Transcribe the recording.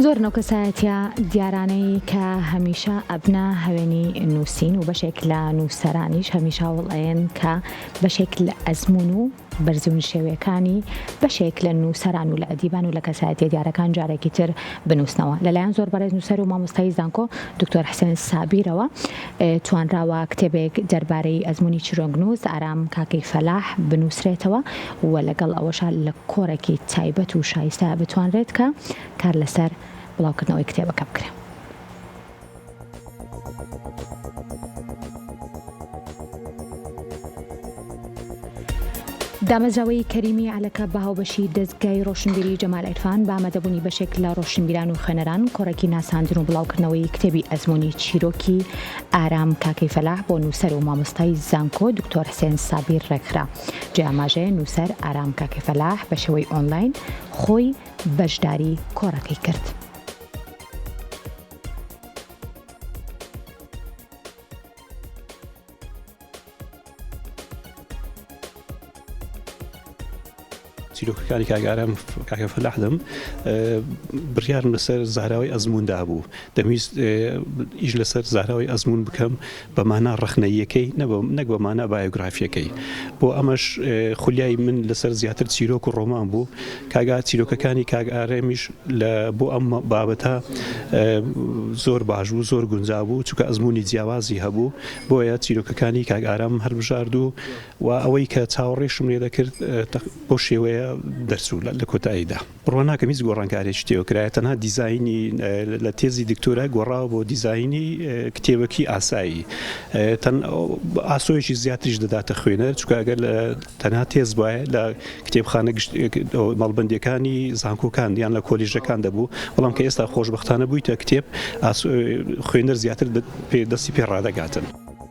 زۆر نەوکەسایەتە دیارانەی کە هەمیشە ئەبنا هەوێنی نووسین و بەشێک لە نووسەرانیش هەمیشە وڵعێن کە بەشێک لە ئەزمون و بەرزبوون شێوەکانی بەشێک لە نووسەران و لە ئەدیبان و لە کەسایەتیە دیارەکان جارێکی تر بنووسنەوە. لەلایەن زۆر بەڕێز نووسەر و مامۆستای زانکۆ دکتۆر حسێن سابیرەوە توانراوە کتێبێک دەربارەی ئەزموونی چیرۆکنووس ئارام کاکەی فەلاح بنووسرێتەوە و لەگەڵ ئەوەش لە کۆڕێکی تایبەت و شایستە بتوانرێت کە کار لەسەر بڵاوکردنەوەی کتێبەکە بکرێت. دامەزراوەی کەریمی عەلەکە بە هاوبەشی دەستگای ڕۆشنبیری جەمال عیرفان بە ئامادەبوونی بەشێک لە ڕۆشنبیران و خوێنەران کۆڕێکی ناساندن و بڵاوکردنەوەی کتێبی ئەزموونی چیرۆکی ئارام کاکەی فەلاح بۆ نووسەر و مامۆستای زانکۆ دکتۆر حسێن سابیر ڕێکخرا. جێ ئاماژەیە نووسەر ئارام کاکەی فەلاح بە شێوەی ئۆنلاین خۆی بەشداری کۆڕەکەی کرد. چیرۆکەکانی کاگارم کاکە فەلاح دەم بڕیارم لەسەر زاراوی ئەزمووندا بوو. دەمویست ئیش لەسەر زاراوی ئەزموون بکەم بە مانا ڕەخنەییەکەی نەک بە مانا بایۆگرافیەکەی. بۆ ئەمەش خولیای من لەسەر زیاتر چیرۆک و ڕۆمان بوو. کاگا چیرۆکەکانی کاگارێمیش بۆ ئەم بابەتە زۆر باش بوو، زۆر گونجاو بوو، چونکە ئەزموونی جیاوازی هەبوو. بۆیە چیرۆکەکانی کاگارم هەڵبژاردوو و ئەوەی کە چاوەڕێشم لێ دەکرد بۆ شێوەیە دەرچوو لە کۆتاییدا. بڕوا ناکەم هیچ گۆڕانکارێکی تێوەکرایە، تەنها دیزاینی لە تێزی دکتۆرە گۆڕاوە بۆ دیزاینی کتێبەکی ئاسایی. ئاسۆیەکی زیاتریش دەداتە خوێنەر، چونکە ئەگەر تەنها تێز بایە لە کتێبخانە مەڵبەندیەکانی زانکۆکان یان لە کۆلیژەکان دەبوو، بەڵام کە ئێستا خۆشبەختانە بوویتە کتێب خوێنەر زیاتر دەستی پێ ڕادەگاتن.